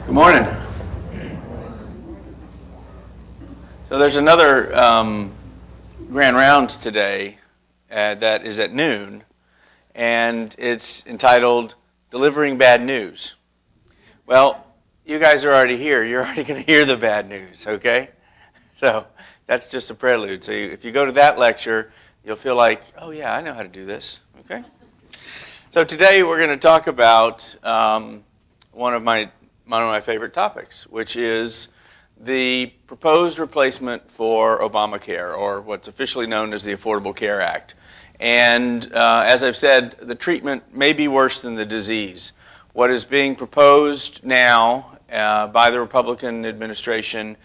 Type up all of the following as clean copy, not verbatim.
Good morning. So there's another grand rounds today that is at noon, and it's entitled Delivering Bad News. Well, you guys are already here. You're already going to hear the bad news, okay? So that's just a prelude. So if you go to that lecture, you'll feel like, oh yeah, I know how to do this, okay? So today we're going to talk about one of my favorite topics, which is the proposed replacement for Obamacare, or what's officially known as the Affordable Care Act. And as I've said, the treatment may be worse than the disease. What is being proposed now by the Republican administration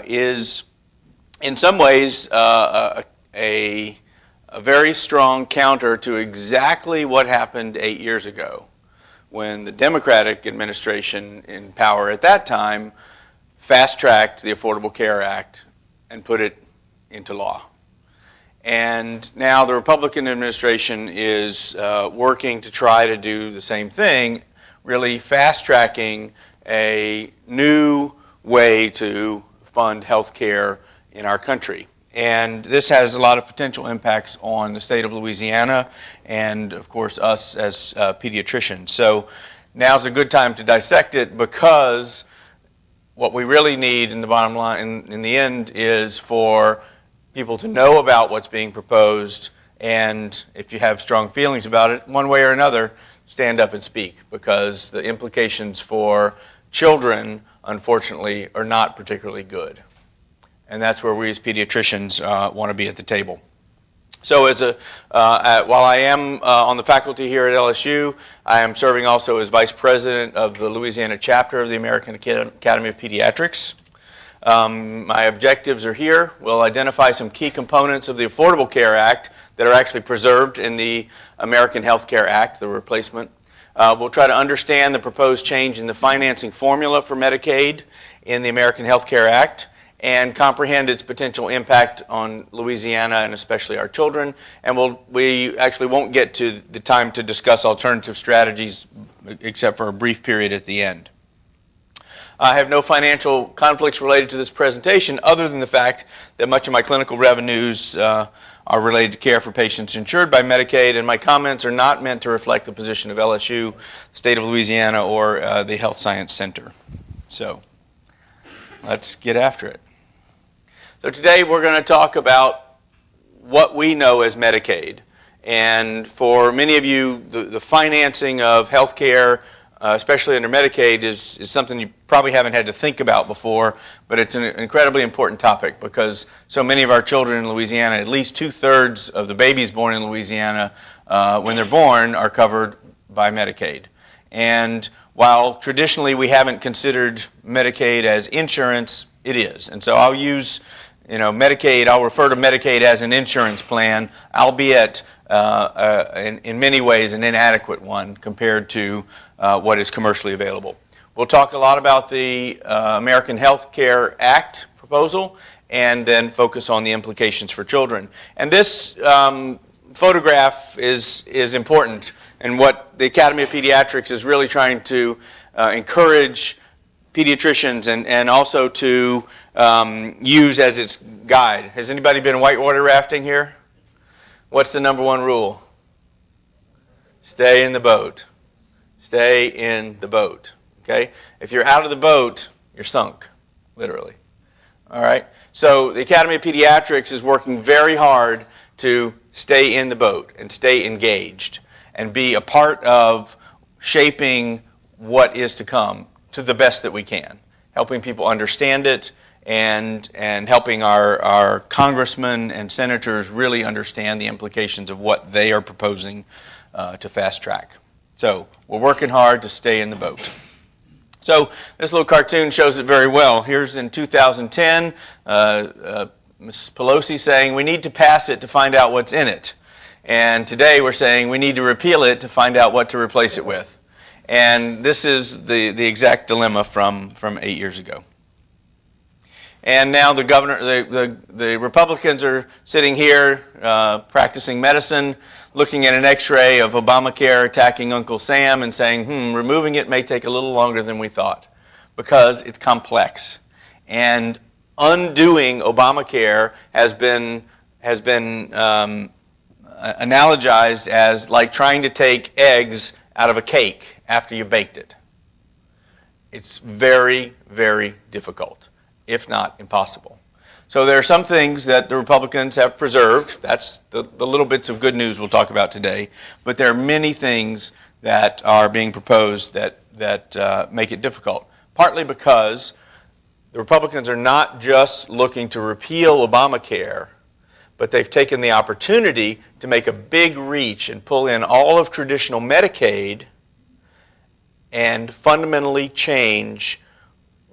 is, in some ways, a very strong counter to exactly what happened 8 years ago, when the Democratic administration in power at that time fast-tracked the Affordable Care Act and put it into law. And now the Republican administration is working to try to do the same thing, really fast-tracking a new way to fund health care in our country. And this has a lot of potential impacts on the state of Louisiana and, of course, us as pediatricians. So now's a good time to dissect it, because what we really need in the bottom line, in the end, is for people to know about what's being proposed, and if you have strong feelings about it, one way or another, stand up and speak, because the implications for children, unfortunately, are not particularly good. And that's where we as pediatricians want to be at the table. So while I am on the faculty here at LSU, I am serving also as Vice President of the Louisiana chapter of the American Academy of Pediatrics. My objectives are here. We'll identify some key components of the Affordable Care Act that are actually preserved in the American Health Care Act, the replacement. We'll try to understand the proposed change in the financing formula for Medicaid in the American Health Care Act, and comprehend its potential impact on Louisiana and especially our children. And we actually won't get to the time to discuss alternative strategies except for a brief period at the end. I have no financial conflicts related to this presentation, other than the fact that much of my clinical revenues are related to care for patients insured by Medicaid, and my comments are not meant to reflect the position of LSU, the state of Louisiana, or the Health Science Center. So let's get after it. So today we're going to talk about what we know as Medicaid. And for many of you, the financing of health care, especially under Medicaid, is something you probably haven't had to think about before, but it's an incredibly important topic, because so many of our children in Louisiana, at least 2/3 of the babies born in Louisiana, when they're born, are covered by Medicaid. And while traditionally we haven't considered Medicaid as insurance, it is. And so I'll use Medicaid, I'll refer to Medicaid as an insurance plan, albeit in many ways an inadequate one compared to what is commercially available. We'll talk a lot about the American Health Care Act proposal, and then focus on the implications for children. And this photograph is important, and what the Academy of Pediatrics is really trying to encourage pediatricians and also to use as its guide. Has anybody been whitewater rafting here? What's the number one rule? Stay in the boat. Stay in the boat. Okay? If you're out of the boat, you're sunk, literally. All right? So the Academy of Pediatrics is working very hard to stay in the boat and stay engaged and be a part of shaping what is to come to the best that we can, helping people understand it and helping our congressmen and senators really understand the implications of what they are proposing to fast track. So we're working hard to stay in the boat. So this little cartoon shows it very well. Here's in 2010, Ms. Pelosi saying we need to pass it to find out what's in it. And today we're saying we need to repeal it to find out what to replace it with. And this is the exact dilemma from 8 years ago. And now the Republicans are sitting here practicing medicine, looking at an x-ray of Obamacare, attacking Uncle Sam and saying, removing it may take a little longer than we thought. because it's complex. And undoing Obamacare has been analogized as like trying to take eggs out of a cake after you baked it. It's very, very difficult, if not impossible. So there are some things that the Republicans have preserved. That's the little bits of good news we'll talk about today. But there are many things that are being proposed that make it difficult, partly because the Republicans are not just looking to repeal Obamacare, but they've taken the opportunity to make a big reach and pull in all of traditional Medicaid and fundamentally change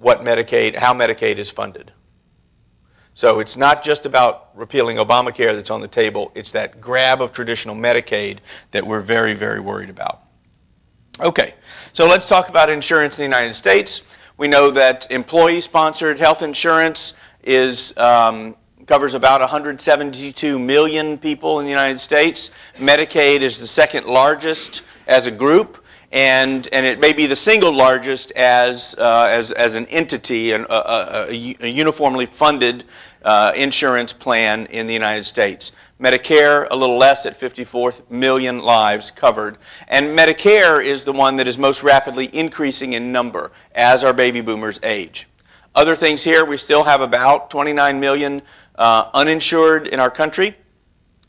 how Medicaid is funded. So it's not just about repealing Obamacare that's on the table, it's that grab of traditional Medicaid that we're very, very worried about. Okay, so let's talk about insurance in the United States. We know that employee-sponsored health insurance covers about 172 million people in the United States. Medicaid is the second largest as a group, and it may be the single largest as an entity, a uniformly funded insurance plan in the United States. Medicare, a little less at 54 million lives covered. And Medicare is the one that is most rapidly increasing in number as our baby boomers age. Other things here, we still have about 29 million uninsured in our country.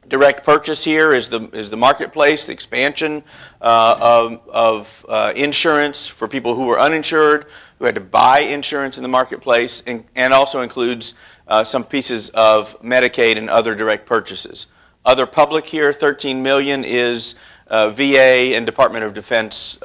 Direct purchase here is the marketplace, the expansion of insurance for people who were uninsured, who had to buy insurance in the marketplace, and also includes some pieces of Medicaid and other direct purchases. Other public here, 13 million is VA and Department of Defense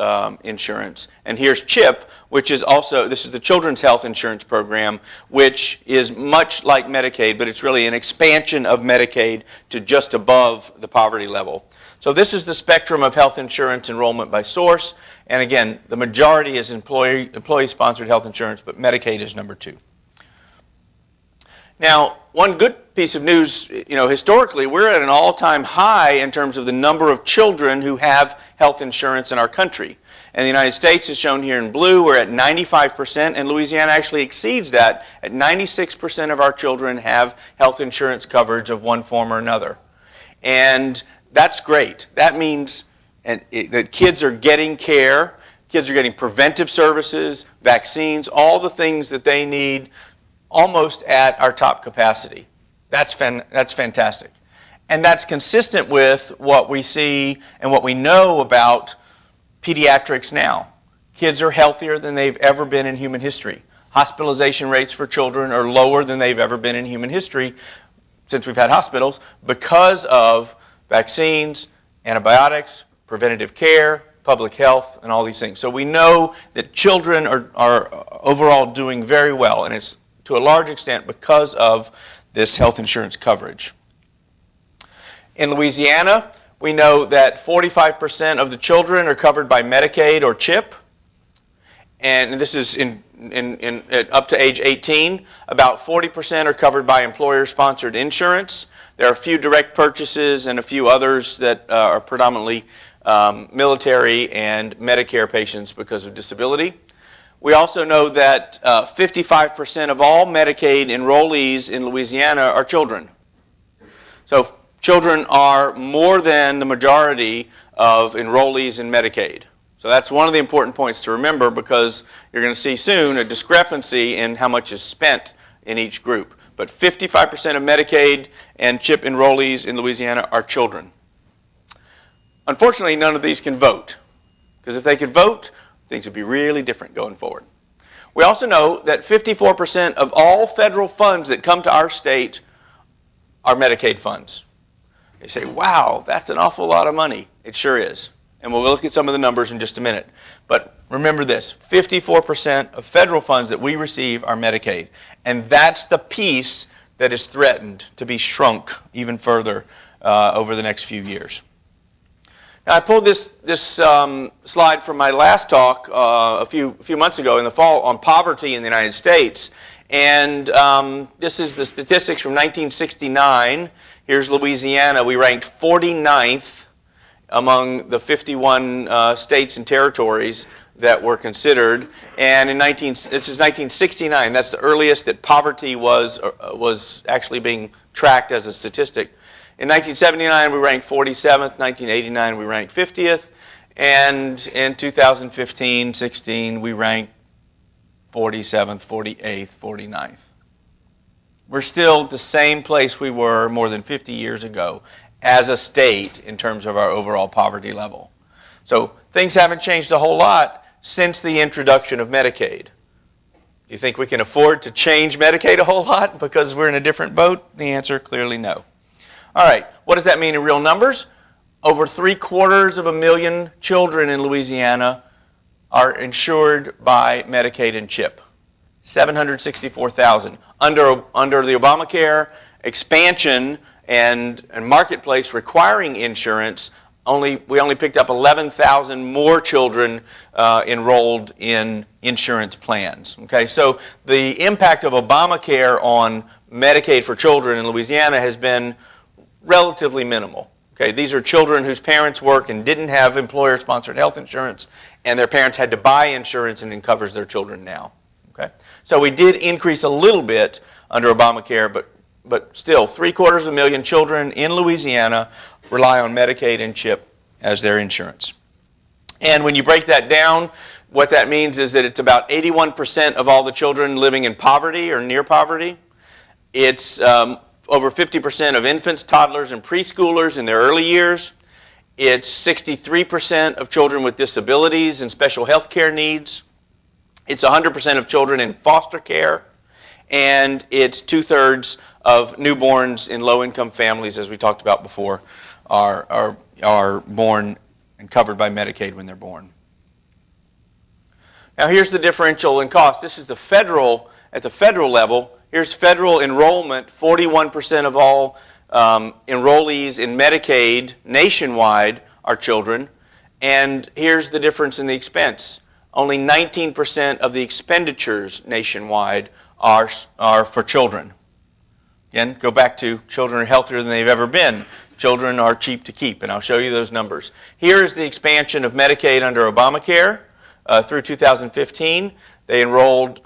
insurance. And here's CHIP, which is also, this is the Children's Health Insurance Program, which is much like Medicaid, but it's really an expansion of Medicaid to just above the poverty level. So this is the spectrum of health insurance enrollment by source. And again, the majority is employee-sponsored health insurance, but Medicaid is number 2. Now, one good piece of news, historically, we're at an all-time high in terms of the number of children who have health insurance in our country. And the United States is shown here in blue. We're at 95%, and Louisiana actually exceeds that. At 96% of our children have health insurance coverage of one form or another. And that's great. That means that kids are getting care, kids are getting preventive services, vaccines, all the things that they need almost at our top capacity. That's fantastic. And that's consistent with what we see and what we know about pediatrics now. Kids are healthier than they've ever been in human history. Hospitalization rates for children are lower than they've ever been in human history since we've had hospitals because of vaccines, antibiotics, preventative care, public health, and all these things. So we know that children are overall doing very well, and it's to a large extent because of this health insurance coverage. In Louisiana, we know that 45% of the children are covered by Medicaid or CHIP, and this is up to age 18. About 40% are covered by employer-sponsored insurance. There are a few direct purchases and a few others that are predominantly military and Medicare patients because of disability. We also know that 55% of all Medicaid enrollees in Louisiana are children. So children are more than the majority of enrollees in Medicaid. So that's one of the important points to remember because you're going to see soon a discrepancy in how much is spent in each group. But 55% of Medicaid and CHIP enrollees in Louisiana are children. Unfortunately, none of these can vote, because if they could vote, things would be really different going forward. We also know that 54% of all federal funds that come to our state are Medicaid funds. You say, wow, that's an awful lot of money. It sure is. And we'll look at some of the numbers in just a minute. But remember this, 54% of federal funds that we receive are Medicaid. And that's the piece that is threatened to be shrunk even further over the next few years. Now, I pulled this slide from my last talk a few months ago in the fall on poverty in the United States. And this is the statistics from 1969. Here's Louisiana. We ranked 49th among the 51 states and territories that were considered, and this is 1969. That's the earliest that poverty was actually being tracked as a statistic. In 1979, we ranked 47th. 1989, we ranked 50th. And in 2015-16, we ranked 47th, 48th, 49th. We're still the same place we were more than 50 years ago as a state in terms of our overall poverty level. So things haven't changed a whole lot since the introduction of Medicaid. Do you think we can afford to change Medicaid a whole lot because we're in a different boat? The answer, clearly no. All right, what does that mean in real numbers? Over 750,000 children in Louisiana are insured by Medicaid and CHIP. 764,000. Under the Obamacare expansion and marketplace requiring insurance, we only picked up 11,000 more children enrolled in insurance plans. Okay, so the impact of Obamacare on Medicaid for children in Louisiana has been relatively minimal. Okay, these are children whose parents work and didn't have employer-sponsored health insurance, and their parents had to buy insurance, and it covers their children now. Okay, so we did increase a little bit under Obamacare, but still 750,000 children in Louisiana rely on Medicaid and CHIP as their insurance. And when you break that down, what that means is that it's about 81% of all the children living in poverty or near poverty. It's over 50% of infants, toddlers, and preschoolers in their early years. It's 63% of children with disabilities and special health care needs. It's 100% of children in foster care. And it's 2/3 of newborns in low-income families, as we talked about before, are born and covered by Medicaid when they're born. Now here's the differential in cost. This is at the federal level. Here's federal enrollment. 41% of all enrollees in Medicaid nationwide are children. And here's the difference in the expense. Only 19% of the expenditures nationwide are for children. Again, go back to children are healthier than they've ever been. Children are cheap to keep, and I'll show you those numbers. Here is the expansion of Medicaid under Obamacare through 2015. They enrolled,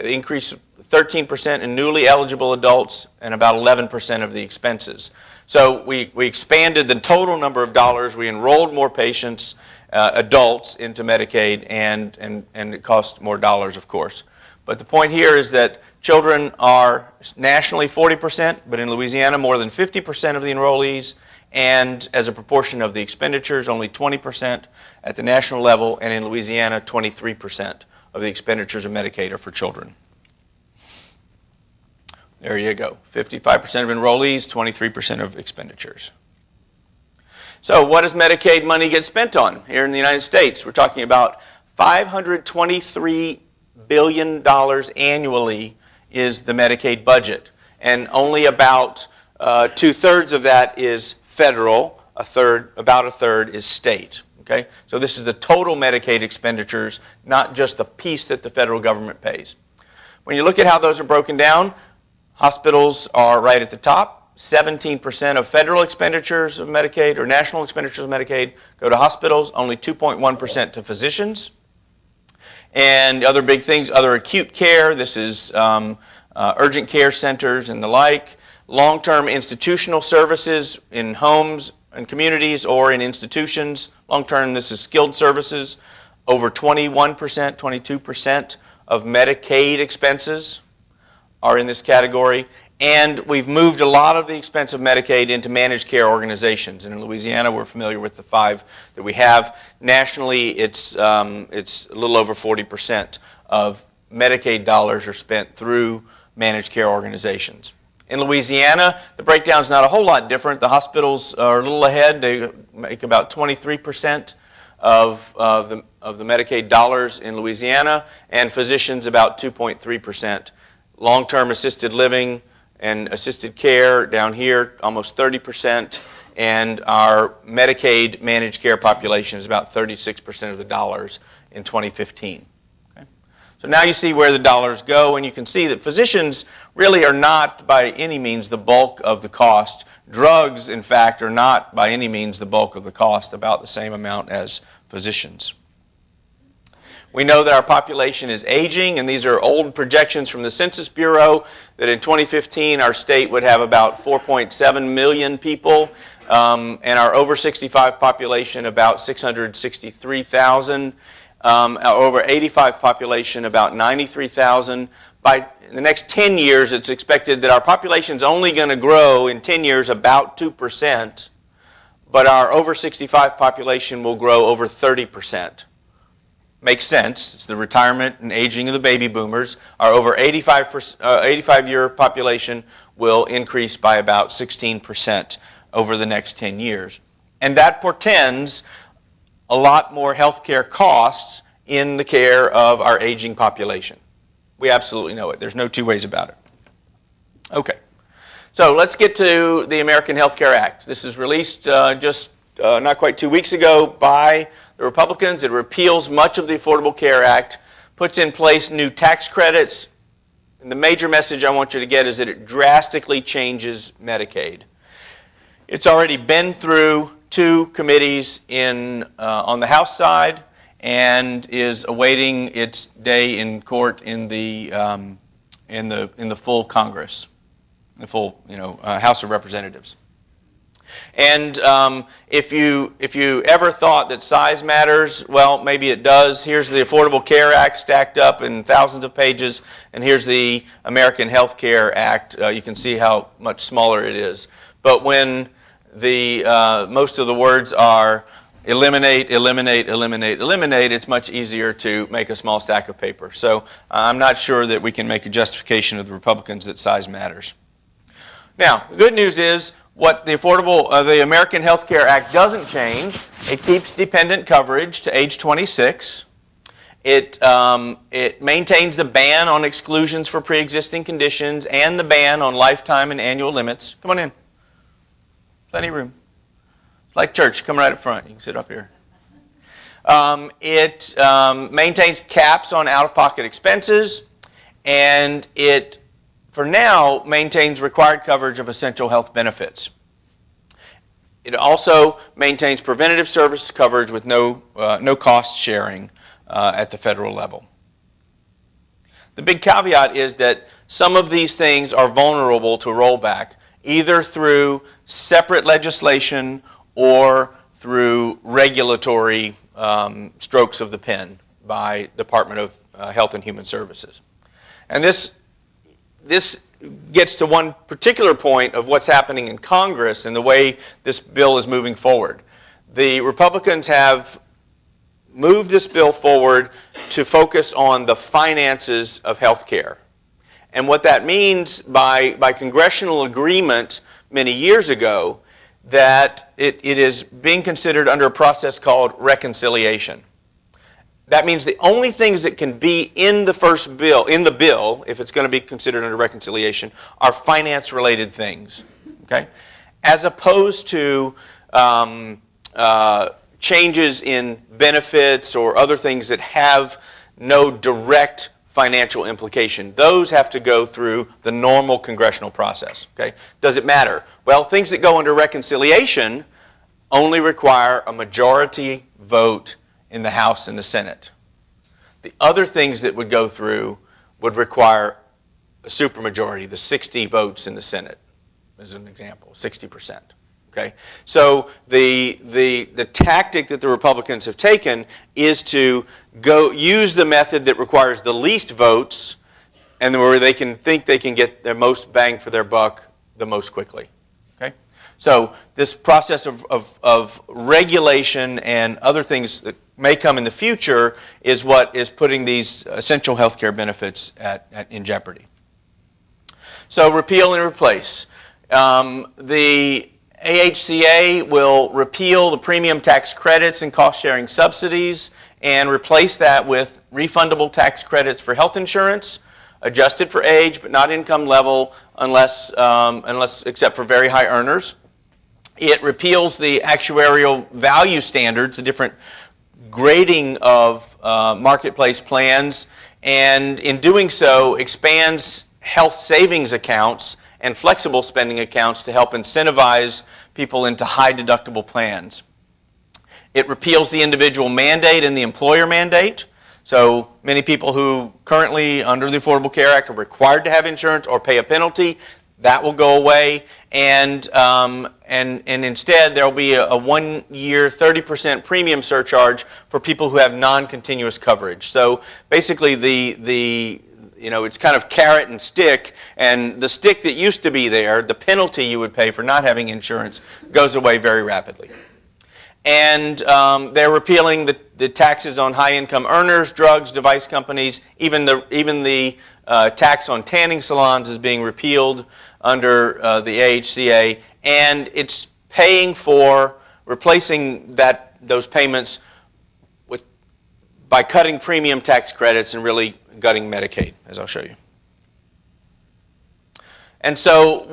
increased 13% in newly eligible adults and about 11% of the expenses. So we expanded the total number of dollars. We enrolled more patients, adults, into Medicaid, and it cost more dollars, of course. But the point here is that children are nationally 40%, but in Louisiana more than 50% of the enrollees, and as a proportion of the expenditures, only 20% at the national level, and in Louisiana, 23% of the expenditures of Medicaid are for children. There you go. 55% of enrollees, 23% of expenditures. So what does Medicaid money get spent on here in the United States? We're talking about $523 billion annually is the Medicaid budget. And only about 2/3 of that is federal, about a third is state. Okay? So this is the total Medicaid expenditures, not just the piece that the federal government pays. When you look at how those are broken down, hospitals are right at the top. 17% of federal expenditures of Medicaid or national expenditures of Medicaid go to hospitals, only 2.1% to physicians. And other big things, other acute care, this is urgent care centers and the like. Long-term institutional services in homes and communities or in institutions. Long-term, this is skilled services. Over 21%, 22% of Medicaid expenses are in this category. And we've moved a lot of the expense of Medicaid into managed care organizations. And in Louisiana, we're familiar with the 5 that we have. Nationally, it's a little over 40% of Medicaid dollars are spent through managed care organizations. In Louisiana, the breakdown is not a whole lot different. The hospitals are a little ahead. They make about 23% of the Medicaid dollars in Louisiana, and physicians about 2.3%. Long-term assisted living and assisted care down here, almost 30%, and our Medicaid managed care population is about 36% of the dollars in 2015. Okay? So now you see where the dollars go, and you can see that physicians really are not by any means the bulk of the cost. Drugs, in fact, are not by any means the bulk of the cost, about the same amount as physicians. We know that our population is aging, and these are old projections from the Census Bureau that in 2015 our state would have about 4.7 million people, and our over 65 population about 663,000, our over 85 population about 93,000. By the next 10 years, it's expected that our population is only going to grow in 10 years about 2%, but our over 65 population will grow over 30%. Makes sense. It's the retirement and aging of the baby boomers. Our over 85-year population will increase by about 16% over the next 10 years. And that portends a lot more healthcare costs in the care of our aging population. We absolutely know it. There's no two ways about it. Okay. So let's get to the American Health Care Act. This is released just not quite 2 weeks ago by the Republicans. It repeals much of the Affordable Care Act, puts in place new tax credits, and the major message I want you to get is that it drastically changes Medicaid. It's already been through 2 committees on the House side and is awaiting its day in court in the full Congress, the full House of Representatives. And if you ever thought that size matters, well, maybe it does. Here's the Affordable Care Act stacked up in thousands of pages, and here's the American Health Care Act. You can see how much smaller it is. But when most of the words are eliminate, eliminate, eliminate, eliminate, it's much easier to make a small stack of paper. So I'm not sure that we can make a justification of the Republicans that size matters. Now, the good news is what the American Health Care Act doesn't change. It keeps dependent coverage to age 26. It maintains the ban on exclusions for pre-existing conditions and the ban on lifetime and annual limits. Come on in. Plenty of room. Like church, come right up front. You can sit up here. It maintains caps on out-of-pocket expenses, and it, for now, maintains required coverage of essential health benefits. It also maintains preventative service coverage with no cost sharing at the federal level. The big caveat is that some of these things are vulnerable to rollback, either through separate legislation or through regulatory strokes of the pen by Department of Health and Human Services. And this gets to one particular point of what's happening in Congress and the way this bill is moving forward. The Republicans have moved this bill forward to focus on the finances of health care. And what that means by congressional agreement many years ago, that it is being considered under a process called reconciliation. That means the only things that can be in the bill, if it's going to be considered under reconciliation, are finance-related things, okay? As opposed to changes in benefits or other things that have no direct financial implication. Those have to go through the normal congressional process, okay? Does it matter? Well, things that go under reconciliation only require a majority vote in the House and the Senate. The other things that would go through would require a supermajority, the 60 votes in the Senate, as an example, 60%. Okay? So the tactic that the Republicans have taken is to use the method that requires the least votes and where they can think they can get their most bang for their buck the most quickly. Okay? So this process of regulation and other things that may come in the future is what is putting these essential health care benefits in jeopardy. So repeal and replace. The AHCA will repeal the premium tax credits and cost-sharing subsidies and replace that with refundable tax credits for health insurance, adjusted for age but not income level unless except for very high earners. It repeals the actuarial value standards, the different grading of marketplace plans, and in doing so expands health savings accounts and flexible spending accounts to help incentivize people into high deductible plans. It repeals the individual mandate and the employer mandate So many people who currently under the Affordable Care Act are required to have insurance or pay a penalty, that will go away, and instead there will be a 1 year 30% premium surcharge for people who have non-continuous coverage. So basically it's kind of carrot and stick, and the stick that used to be there, the penalty you would pay for not having insurance, goes away very rapidly. And they're repealing the taxes on high-income earners, drugs, device companies, even the tax on tanning salons is being repealed under the AHCA, and it's paying for replacing those payments by cutting premium tax credits and really gutting Medicaid, as I'll show you. And so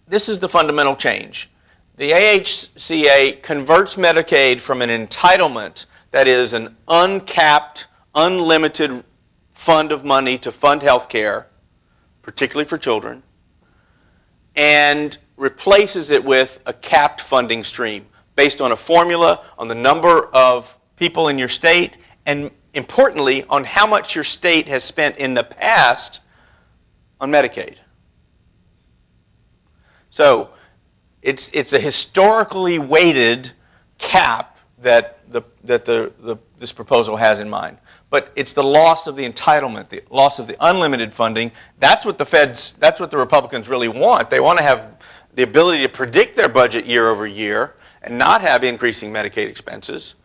this is the fundamental change. The AHCA converts Medicaid from an entitlement, that is an uncapped, unlimited fund of money to fund health care, particularly for children, and replaces it with a capped funding stream based on a formula on the number of people in your state and, importantly, on how much your state has spent in the past on Medicaid. So it's a historically weighted cap that this proposal has in mind. But it's the loss of the entitlement, the loss of the unlimited funding. That's what the Republicans really want. They want to have the ability to predict their budget year over year and not have increasing Medicaid expenses.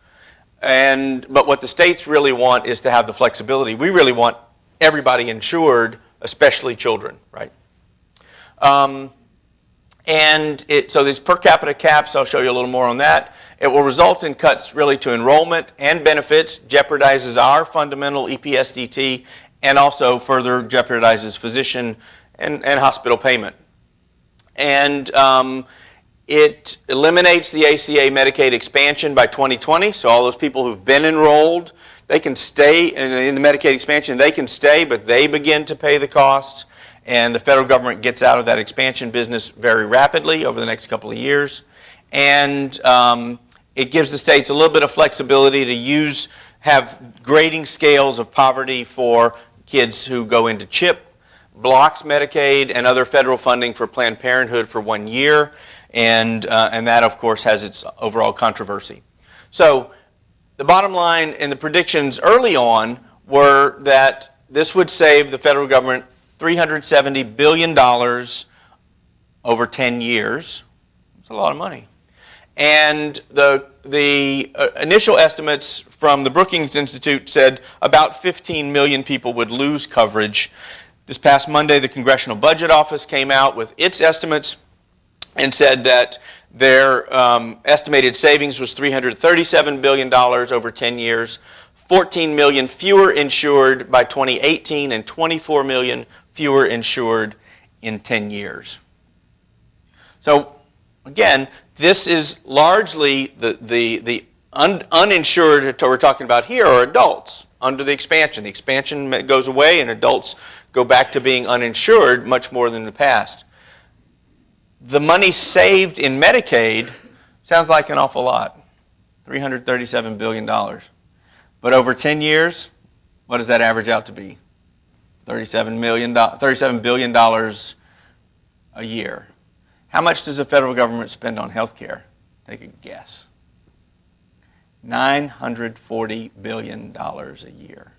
But what the states really want is to have the flexibility. We really want everybody insured, especially children, right? So these per capita caps, I'll show you a little more on that. It will result in cuts really to enrollment and benefits, jeopardizes our fundamental EPSDT, and also further jeopardizes physician and hospital payment. And it eliminates the ACA Medicaid expansion by 2020, so all those people who've been enrolled, they can stay in the Medicaid expansion, they can stay, but they begin to pay the costs, and the federal government gets out of that expansion business very rapidly over the next couple of years. And it gives the states a little bit of flexibility to have grading scales of poverty for kids who go into CHIP, blocks Medicaid and other federal funding for Planned Parenthood for 1 year, and that, of course, has its overall controversy. So the bottom line and the predictions early on were that this would save the federal government $370 billion over 10 years. That's a lot of money. And the initial estimates from the Brookings Institute said about 15 million people would lose coverage. This past Monday, the Congressional Budget Office came out with its estimates and said that their estimated savings was $337 billion over 10 years, 14 million fewer insured by 2018, and 24 million fewer insured in 10 years. So, again, this is largely the uninsured that we're talking about here are adults under the expansion. The expansion goes away and adults go back to being uninsured much more than in the past. The money saved in Medicaid sounds like an awful lot, $337 billion. But over 10 years, what does that average out to be? $37 billion a year. How much does the federal government spend on health care? Take a guess. $940 billion a year.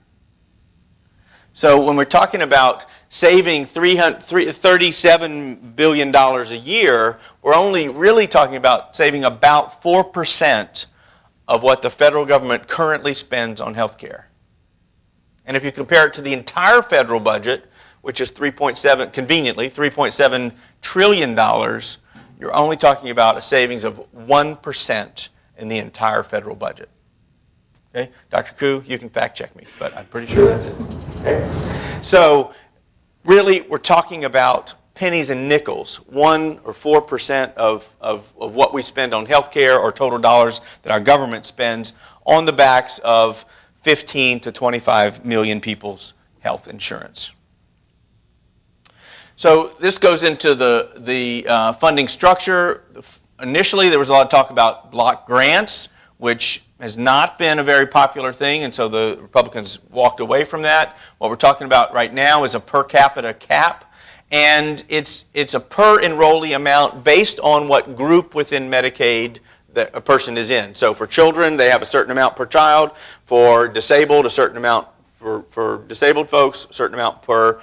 So when we're talking about saving $37 billion a year, we're only really talking about saving about 4% of what the federal government currently spends on health care. And if you compare it to the entire federal budget, which is conveniently $3.7 trillion, you're only talking about a savings of 1% in the entire federal budget. Okay? Dr. Koo, you can fact check me, but I'm pretty sure that's it. Okay? So really, we're talking about pennies and nickels, 1 or 4% of what we spend on health care or total dollars that our government spends on the backs of 15 to 25 million people's health insurance. So this goes into the funding structure. Initially, there was a lot of talk about block grants, which has not been a very popular thing, and so the Republicans walked away from that. What we're talking about right now is a per capita cap, and it's a per enrollee amount based on what group within Medicaid that a person is in. So for children, they have a certain amount per child. For disabled, a certain amount for disabled folks, a certain amount per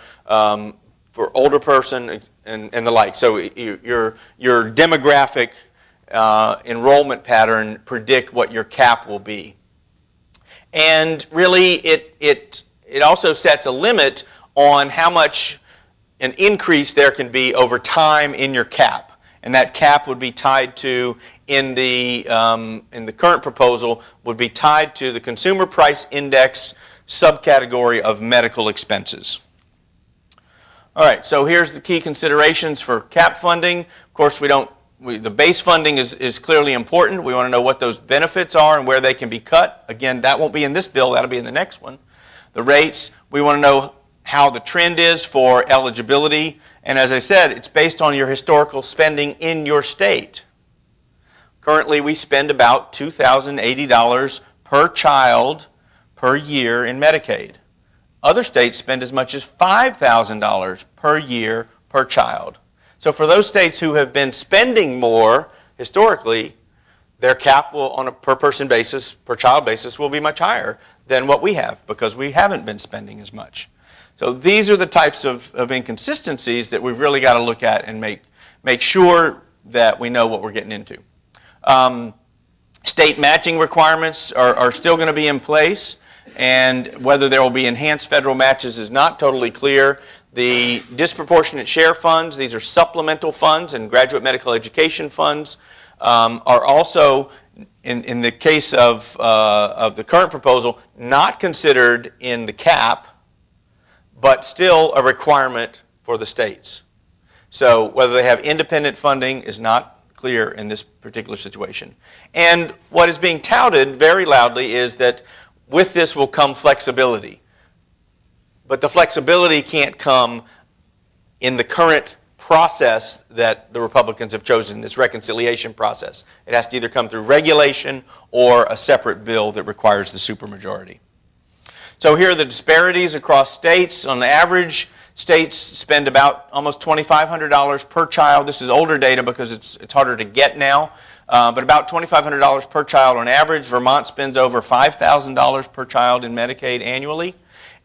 for older person, and the like. So your demographic enrollment pattern predict what your cap will be. And really, it also sets a limit on how much an increase there can be over time in your cap. And that cap would be tied to, in the current proposal, would be tied to the Consumer Price Index subcategory of medical expenses. All right, so here's the key considerations for cap funding. Of course, the base funding is clearly important. We want to know what those benefits are and where they can be cut. Again, that won't be in this bill, that'll be in the next one. The rates, we want to know how the trend is for eligibility. And as I said, it's based on your historical spending in your state. Currently, we spend about $2,080 per child per year in Medicaid. Other states spend as much as $5,000 per year per child. So for those states who have been spending more historically, their cap will, on a per person basis, per child basis, will be much higher than what we have because we haven't been spending as much. So these are the types of inconsistencies that we've really got to look at and make sure that we know what we're getting into. State matching requirements are still going to be in place, and whether there will be enhanced federal matches is not totally clear. The disproportionate share funds, these are supplemental funds, and graduate medical education funds are also, in the case of the current proposal, not considered in the cap, but still a requirement for the states. So whether they have independent funding is not clear in this particular situation. And what is being touted very loudly is that with this will come flexibility. But the flexibility can't come in the current process that the Republicans have chosen, this reconciliation process. It has to either come through regulation or a separate bill that requires the supermajority. So here are the disparities across states. On average, states spend about almost $2,500 per child. This is older data because it's harder to get now. But about $2,500 per child on average. Vermont spends over $5,000 per child in Medicaid annually.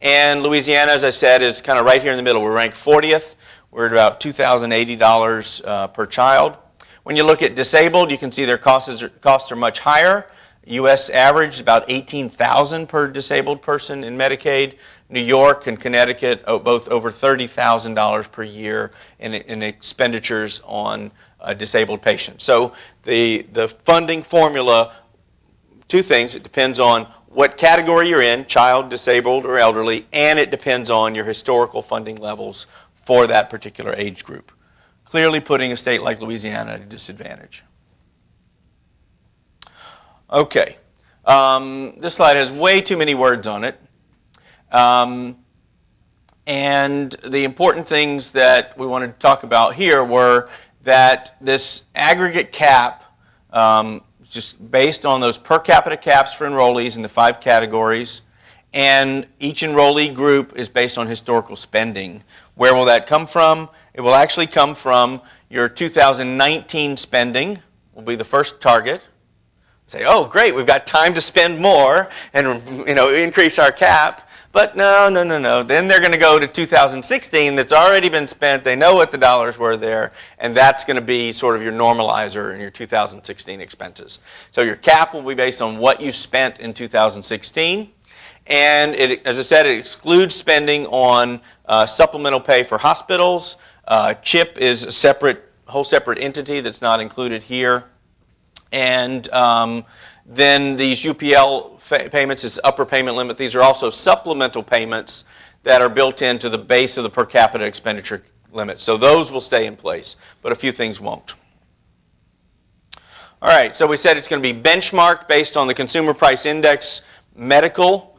And Louisiana, as I said, is kind of right here in the middle. We're ranked 40th. We're at about $2,080 per child. When you look at disabled, you can see their costs are much higher. U.S. average is about $18,000 per disabled person in Medicaid. New York and Connecticut, both over $30,000 per year in expenditures on disabled patients. So the funding formula, two things. It depends on what category you're in, child, disabled, or elderly, and it depends on your historical funding levels for that particular age group. Clearly putting a state like Louisiana at a disadvantage. Okay, this slide has way too many words on it. And the important things that we wanted to talk about here were that this aggregate cap, just based on those per capita caps for enrollees in the 5 categories, and each enrollee group is based on historical spending. Where will that come from? It will actually come from your 2019 spending, will be the first target. Say, oh, great, we've got time to spend more and increase our cap. But no. Then they're going to go to 2016 that's already been spent. They know what the dollars were there, and that's going to be sort of your normalizer in your 2016 expenses. So your cap will be based on what you spent in 2016. And as I said, it excludes spending on supplemental pay for hospitals. CHIP is a whole separate entity that's not included here. And then these UPL payments, this upper payment limit, these are also supplemental payments that are built into the base of the per capita expenditure limit. So those will stay in place, but a few things won't. All right, so we said it's going to be benchmarked based on the Consumer Price Index medical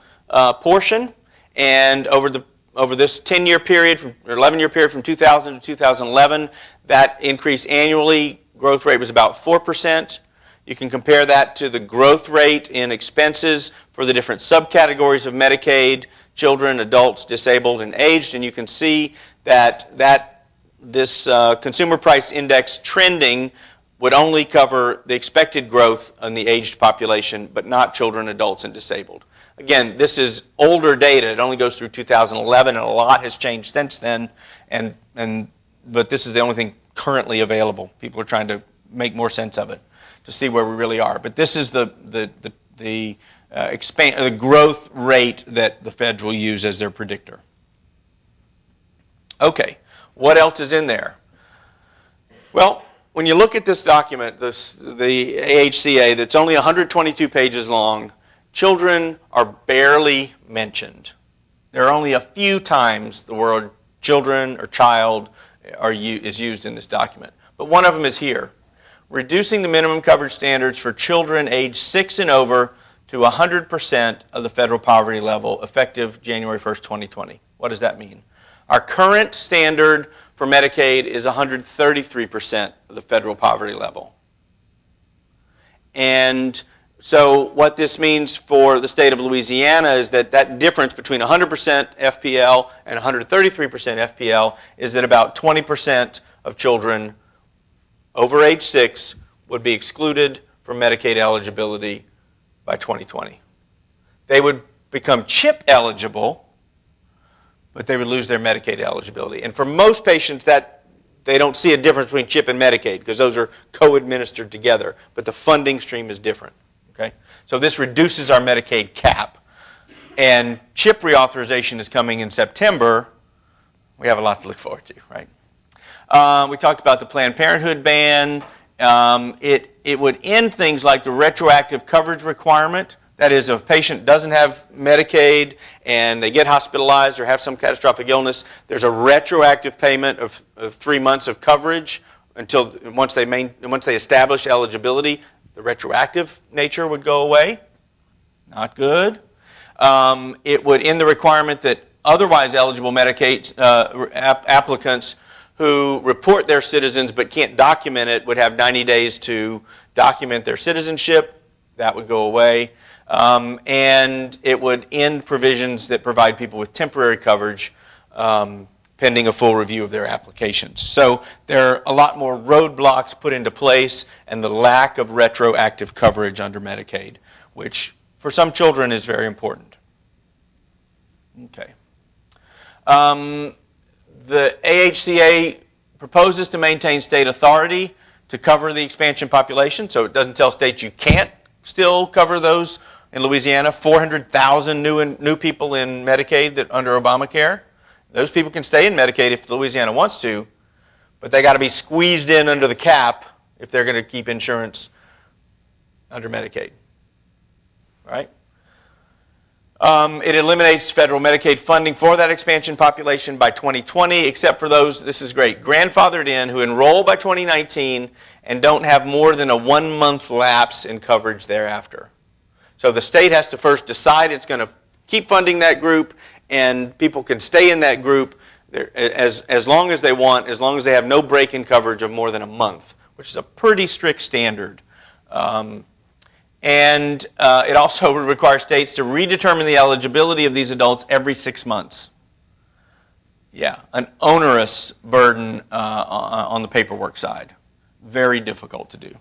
portion. And over this 10-year period, or 11-year period from 2000 to 2011, that increase annually, growth rate was about 4%. You can compare that to the growth rate in expenses for the different subcategories of Medicaid, children, adults, disabled, and aged, and you can see that this consumer price index trending would only cover the expected growth in the aged population, but not children, adults, and disabled. Again, this is older data. It only goes through 2011, and a lot has changed since then, but this is the only thing currently available. People are trying to make more sense of it to see where we really are. But this is the growth rate that the feds will use as their predictor. Okay, what else is in there? Well, when you look at this document, the AHCA, that's only 122 pages long, children are barely mentioned. There are only a few times the word children or child is used in this document. But one of them is here. Reducing the minimum coverage standards for children aged 6 and over to 100% of the federal poverty level effective January 1st, 2020. What does that mean? Our current standard for Medicaid is 133% of the federal poverty level. And so what this means for the state of Louisiana is that difference between 100% FPL and 133% FPL is that about 20% of children over age 6 would be excluded from Medicaid eligibility by 2020. They would become CHIP eligible, but they would lose their Medicaid eligibility. And for most patients, they don't see a difference between CHIP and Medicaid because those are co-administered together, but the funding stream is different. Okay? So this reduces our Medicaid cap. And CHIP reauthorization is coming in September. We have a lot to look forward to, right? We talked about the Planned Parenthood ban. It would end things like the retroactive coverage requirement. That is, if a patient doesn't have Medicaid and they get hospitalized or have some catastrophic illness, there's a retroactive payment of 3 months of coverage until once they establish eligibility. The retroactive nature would go away. Not good. It would end the requirement that otherwise eligible Medicaid applicants who report their citizens but can't document it would have 90 days to document their citizenship. That would go away. And it would end provisions that provide people with temporary coverage pending a full review of their applications. So there are a lot more roadblocks put into place and the lack of retroactive coverage under Medicaid, which for some children is very important. Okay. The AHCA proposes to maintain state authority to cover the expansion population, so it doesn't tell states you can't still cover those. In Louisiana, 400,000 new people in Medicaid that under Obamacare. Those people can stay in Medicaid if Louisiana wants to, but they got to be squeezed in under the cap if they're going to keep insurance under Medicaid. Right? It eliminates federal Medicaid funding for that expansion population by 2020, except for those, this is great, grandfathered in who enroll by 2019 and don't have more than a 1-month lapse in coverage thereafter. So the state has to first decide it's going to keep funding that group, and people can stay in that group as long as they want, as long as they have no break in coverage of more than a month, which is a pretty strict standard. It also requires states to redetermine the eligibility of these adults every 6 months. Yeah, an onerous burden on the paperwork side. Very difficult to do.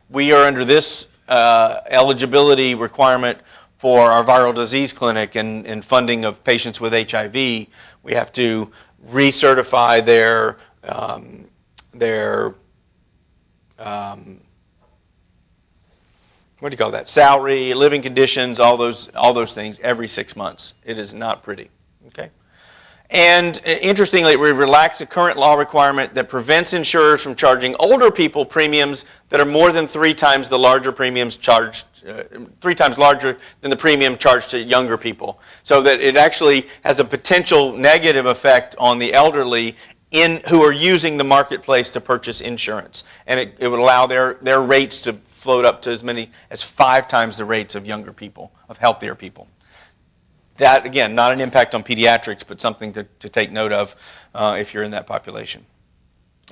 We are under this eligibility requirement for our viral disease clinic and funding of patients with HIV. We have to recertify their what do you call that? Salary, living conditions, all those things every 6 months. It is not pretty. Okay. And interestingly, we relax the current law requirement that prevents insurers from charging older people premiums that are more than 3 times the larger premiums charged, 3 times larger than the premium charged to younger people. So that it actually has a potential negative effect on the elderly who are using the marketplace to purchase insurance. And it would allow their rates to float up to as many as 5 times the rates of younger people, of healthier people. That, again, not an impact on pediatrics, but something to take note of if you're in that population.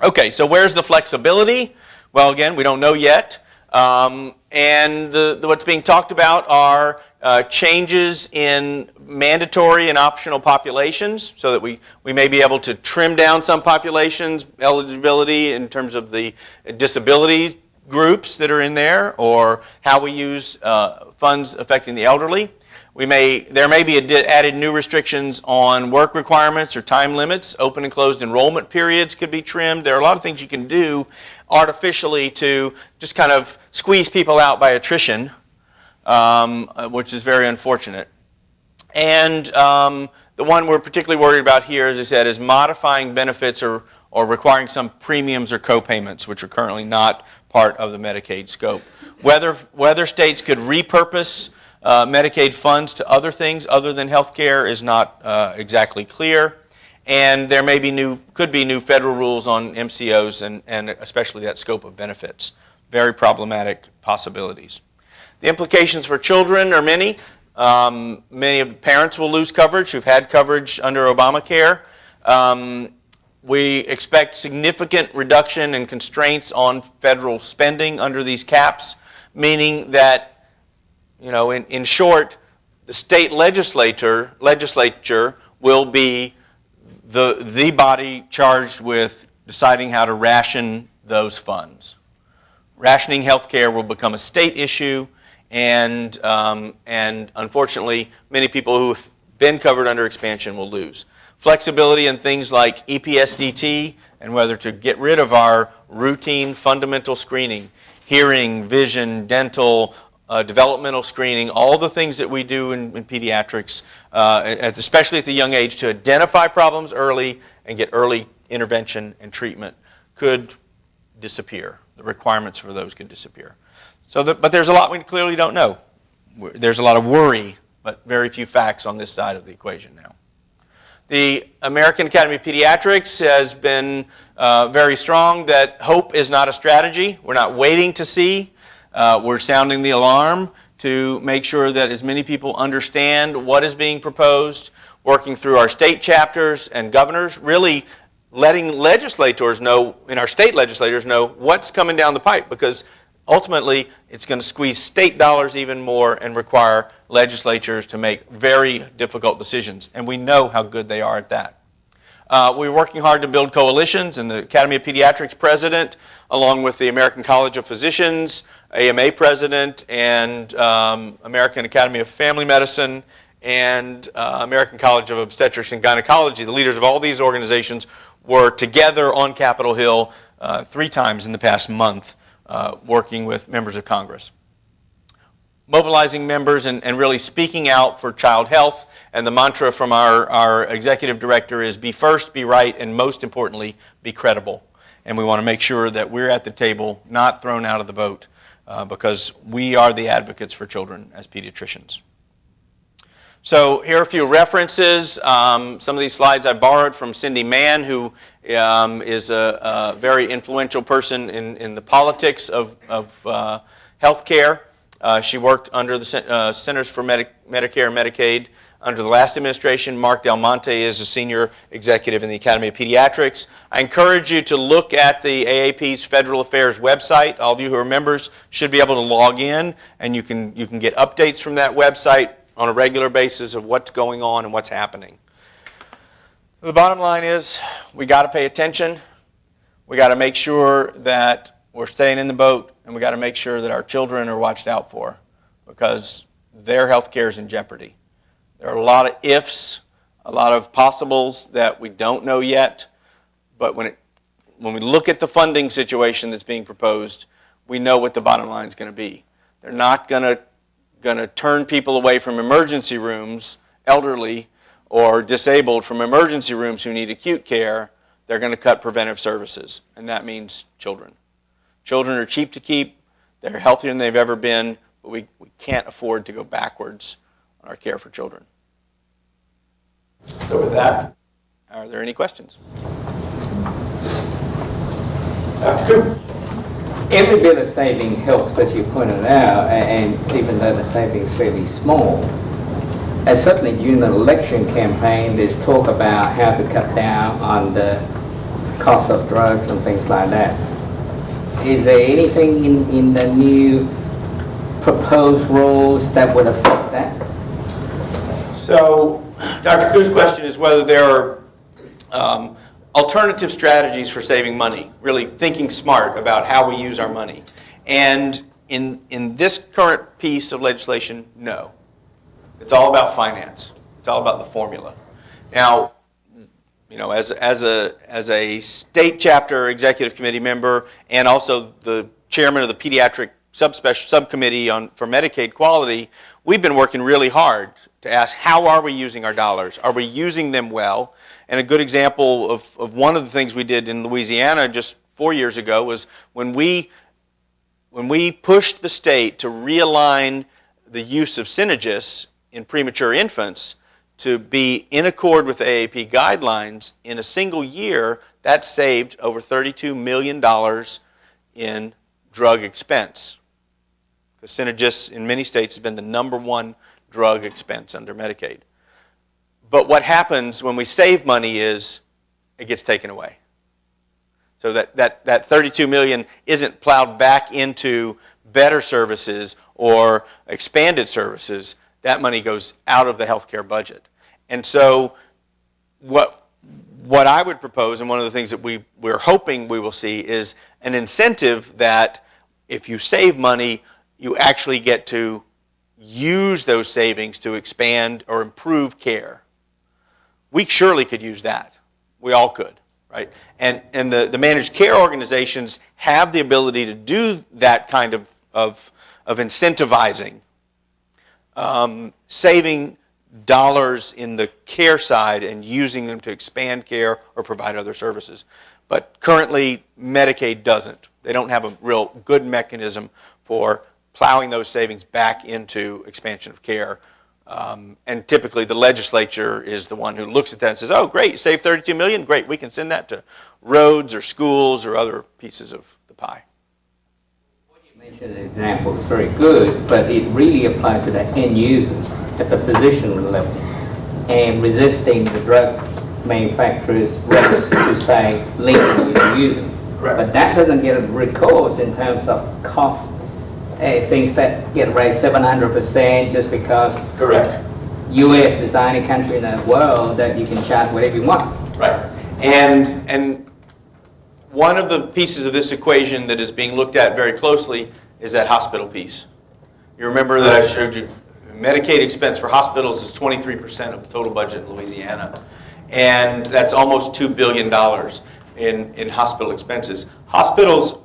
Okay, so where's the flexibility? Well, again, we don't know yet. And what's being talked about are changes in mandatory and optional populations, so that we may be able to trim down some populations, eligibility in terms of the disability groups that are in there, or how we use funds affecting the elderly. There may be added new restrictions on work requirements or time limits. Open and closed enrollment periods could be trimmed. There are a lot of things you can do artificially to just kind of squeeze people out by attrition, which is very unfortunate. And the one we're particularly worried about here, as I said, is modifying benefits or requiring some premiums or co-payments, which are currently not part of the Medicaid scope. Whether states could repurpose Medicaid funds to other things other than health care is not exactly clear. And there could be new federal rules on MCOs and especially that scope of benefits. Very problematic possibilities. The implications for children are many. Many of the parents will lose coverage who've had coverage under Obamacare. We expect significant reduction in constraints on federal spending under these caps, meaning that, in short, the state legislature will be the body charged with deciding how to ration those funds. Rationing health care will become a state issue, and unfortunately, many people who have been covered under expansion will lose. Flexibility in things like EPSDT and whether to get rid of our routine fundamental screening, hearing, vision, dental, developmental screening, all the things that we do in pediatrics, especially at the young age, to identify problems early and get early intervention and treatment, could disappear. The requirements for those could disappear. But there's a lot we clearly don't know. There's a lot of worry, but very few facts on this side of the equation now. The American Academy of Pediatrics has been very strong that hope is not a strategy. We're not waiting to see. We're sounding the alarm to make sure that as many people understand what is being proposed, working through our state chapters and governors, really letting legislators know, and our state legislators know, what's coming down the pipe, because ultimately it's going to squeeze state dollars even more and require legislatures to make very difficult decisions, and we know how good they are at that. We're working hard to build coalitions, and the Academy of Pediatrics president, along with the American College of Physicians, AMA president, and American Academy of Family Medicine, and American College of Obstetrics and Gynecology, the leaders of all these organizations were together on Capitol Hill 3 times in the past month, working with members of Congress. Mobilizing members and really speaking out for child health. And the mantra from our executive director is be first, be right, and most importantly, be credible. And we want to make sure that we're at the table, not thrown out of the boat, because we are the advocates for children as pediatricians. So here are a few references. Some of these slides I borrowed from Cindy Mann, who is a very influential person in the politics of health care. She worked under the Centers for Medicare and Medicaid under the last administration. Mark Del Monte is a senior executive in the Academy of Pediatrics. I encourage you to look at the AAP's Federal Affairs website. All of you who are members should be able to log in, and you can get updates from that website on a regular basis of what's going on and what's happening. The bottom line is we got to pay attention. We got to make sure that we're staying in the boat, and we got to make sure that our children are watched out for, because their health care is in jeopardy. There are a lot of ifs, a lot of possibles that we don't know yet, but when we look at the funding situation that's being proposed, we know what the bottom line is going to be. They're not going to turn people away from emergency rooms, elderly or disabled from emergency rooms who need acute care. They're going to cut preventive services, and that means children. Children are cheap to keep. They're healthier than they've ever been, but we can't afford to go backwards on our care for children. So with that, are there any questions? Every bit of saving helps, as you pointed out, and even though the savings is fairly small. And certainly during the election campaign, there's talk about how to cut down on the cost of drugs and things like that. is there anything in the new proposed rules that would affect that? So, Dr. Kuh's question is whether there are alternative strategies for saving money, really thinking smart about how we use our money. And in this current piece of legislation, no. It's all about finance. It's all about the formula. Now, you know, as a state chapter executive committee member and also the chairman of the Pediatric subcommittee for Medicaid quality, we've been working really hard to ask, how are we using our dollars? Are we using them well? And a good example of one of the things we did in Louisiana just 4 years ago was when we pushed the state to realign the use of Synagis in premature infants to be in accord with AAP guidelines. In a single year, that saved over $32 million in drug expense. Because Synagis in many states has been the ~1 drug expense under Medicaid. But what happens when we save money is it gets taken away. So that 32 million isn't plowed back into better services or expanded services. That money goes out of the healthcare budget. And so what I would propose, and one of the things that we're hoping we will see, is an incentive that if you save money, you actually get to use those savings to expand or improve care. We surely could use that. We all could, right? And the managed care organizations have the ability to do that kind of incentivizing, saving dollars in the care side and using them to expand care or provide other services. But currently, Medicaid doesn't. They don't have a real good mechanism for plowing those savings back into expansion of care. And typically the legislature is the one who looks at that and says, oh, great, you saved $32 million, great, we can send that to roads or schools or other pieces of the pie. What you mentioned an example is very good, but it really applied to the end users at the physician level and resisting the drug manufacturers' race to say, legally use them. Correct. But that doesn't get a recourse in terms of cost. Things that get raised 700% just because Correct. U.S. is the only country in the world that you can charge whatever you want. Right. And one of the pieces of this equation that is being looked at very closely is that hospital piece. You remember that I showed you Medicaid expense for hospitals is 23% of the total budget in Louisiana. And that's almost $2 billion in hospital expenses. Hospitals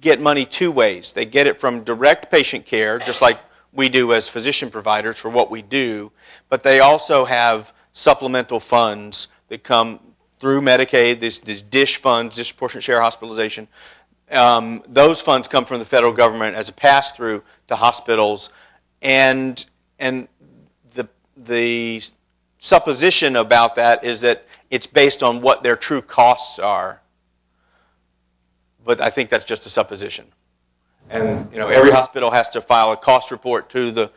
get money two ways. They get it from direct patient care, just like we do as physician providers for what we do, but they also have supplemental funds that come through Medicaid, these DSH funds, disproportionate share hospitalization. Those funds come from the federal government as a pass-through to hospitals, and the supposition about that is that it's based on what their true costs are. But I think that's just a supposition. And you know, every hospital has to file a cost report to the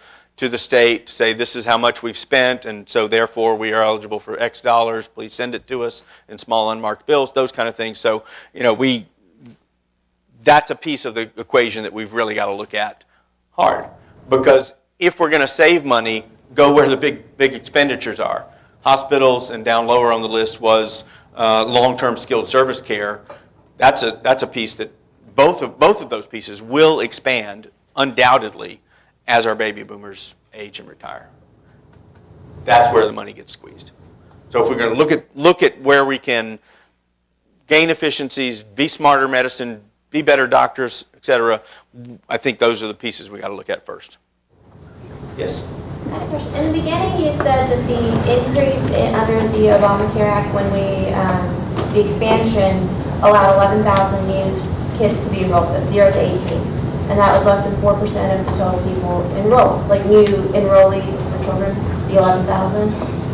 state to say this is how much we've spent, and so therefore we are eligible for X dollars. Please send it to us in small unmarked bills, those kind of things. So you know, that's a piece of the equation that we've really got to look at hard, because if we're going to save money, go where the big expenditures are. Hospitals, and down lower on the list was long-term skilled service care. That's a piece that both of those pieces will expand undoubtedly as our baby boomers age and retire. That's where the money gets squeezed. So if we're going to look at where we can gain efficiencies, be smarter medicine, be better doctors, etc., I think those are the pieces we got to look at first. Yes. I had a question. In the beginning, you had said that the increase under the Obamacare Act, when the expansion allowed 11,000 new kids to be enrolled, so 0 to 18, and that was less than 4% of the total people enrolled, like new enrollees for children, the 11,000?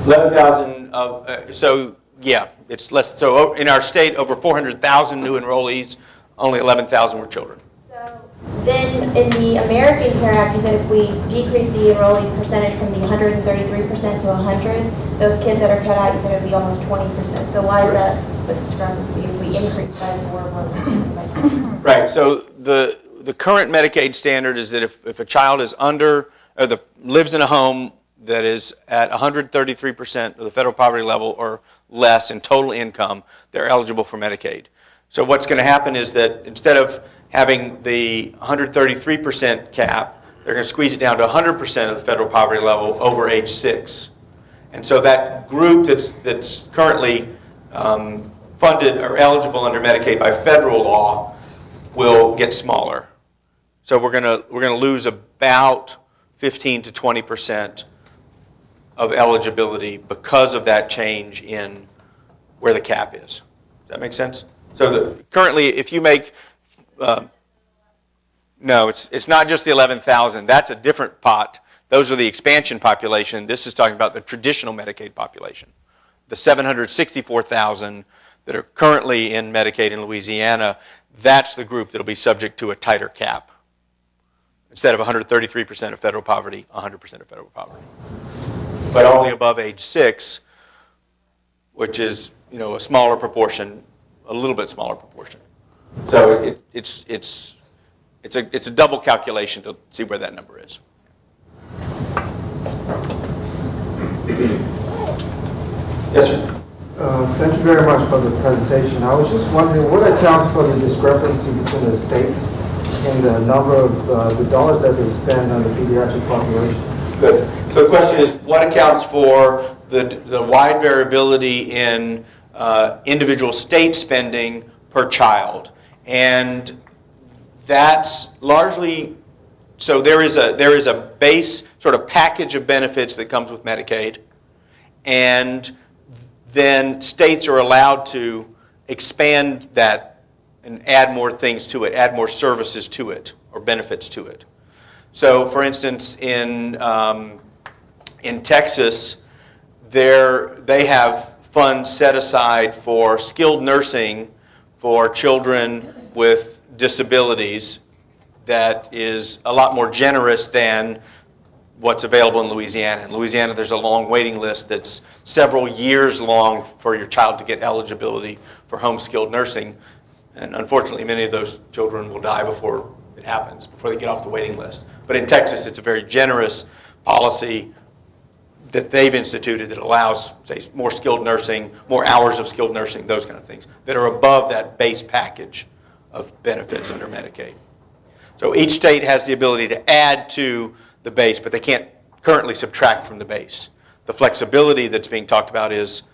11,000, so yeah, it's less. So in our state, over 400,000 new enrollees, only 11,000 were children. So then in the American Care Act, you said if we decrease the enrollee percentage from the 133% to 100, those kids that are cut out, you said it would be almost 20%. So why is that the discrepancy if we increase by 4 or reduce by 10? Right, so the current Medicaid standard is that if a child is lives in a home that is at 133% of the federal poverty level or less in total income, they're eligible for Medicaid. So what's going to happen is that instead of having the 133% cap, they're going to squeeze it down to 100% of the federal poverty level over age 6. And so that group that's currently funded or eligible under Medicaid by federal law will get smaller. So we're going to lose about 15 to 20% of eligibility because of that change in where the cap is. Does that make sense? So currently, if you make no, it's not just the 11,000. That's a different pot. Those are the expansion population. This is talking about the traditional Medicaid population. The 764,000 that are currently in Medicaid in Louisiana, that's the group that will be subject to a tighter cap. Instead of 133% of federal poverty, 100% of federal poverty. But only above age 6, which is a smaller proportion, a little bit smaller proportion. So it's a double calculation to see where that number is. Yes, sir. Thank you very much for the presentation. I was just wondering what accounts for the discrepancy between the states and the number of the dollars that they spend on the pediatric population? Good. So the question is, what accounts for the wide variability in individual state spending per child? And that's largely, so there is a base sort of package of benefits that comes with Medicaid, and then states are allowed to expand that and add more things to it, add more services to it or benefits to it. So, for instance, in Texas, they have funds set aside for skilled nursing for children with disabilities that is a lot more generous than what's available in Louisiana. In Louisiana, there's a long waiting list that's several years long for your child to get eligibility for home skilled nursing. And unfortunately, many of those children will die before it happens, before they get off the waiting list. But in Texas, it's a very generous policy that they've instituted that allows, say, more skilled nursing, more hours of skilled nursing, those kind of things, that are above that base package of benefits under Medicaid. So each state has the ability to add to the base, but they can't currently subtract from the base. The flexibility that's being talked about is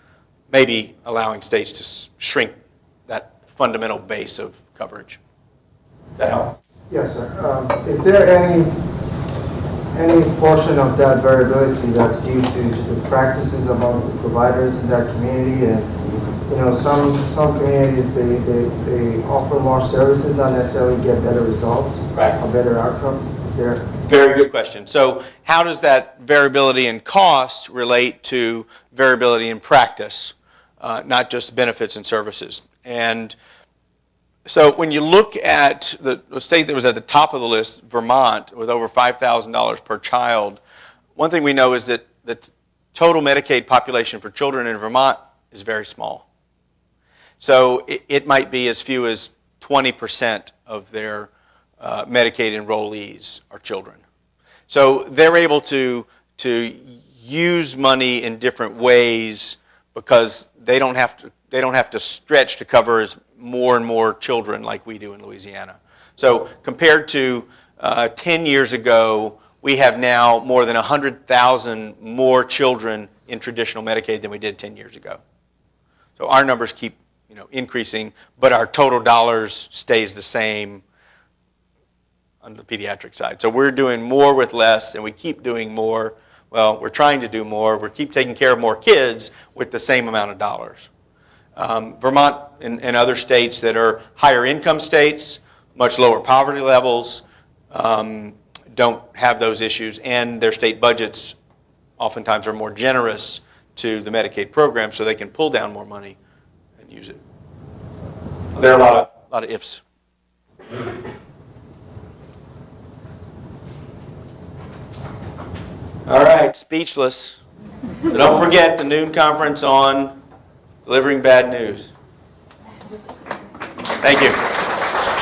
maybe allowing states to shrink that fundamental base of coverage. Does that help? Yes, sir. Is there any portion of that variability that's due to the practices amongst the providers in that community? And some communities they offer more services, not necessarily get better results or better outcomes. Is there? Very good question. So how does that variability in cost relate to variability in practice, not just benefits and services? And so when you look at the state that was at the top of the list, Vermont, with over $5,000 per child, one thing we know is that the total Medicaid population for children in Vermont is very small. So it might be as few as 20% of their Medicaid enrollees are children. So they're able to use money in different ways because they don't have to stretch to cover as more and more children like we do in Louisiana. So compared to 10 years ago, we have now more than 100,000 more children in traditional Medicaid than we did 10 years ago. So our numbers keep increasing, but our total dollars stays the same on the pediatric side. So we're doing more with less, and we keep doing more. Well, we're trying to do more. We keep taking care of more kids with the same amount of dollars. Vermont and other states that are higher income states, much lower poverty levels, don't have those issues, and their state budgets oftentimes are more generous to the Medicaid program, so they can pull down more money and use it. There are a lot of ifs. All right, speechless. But don't forget the noon conference on delivering bad news. Thank you.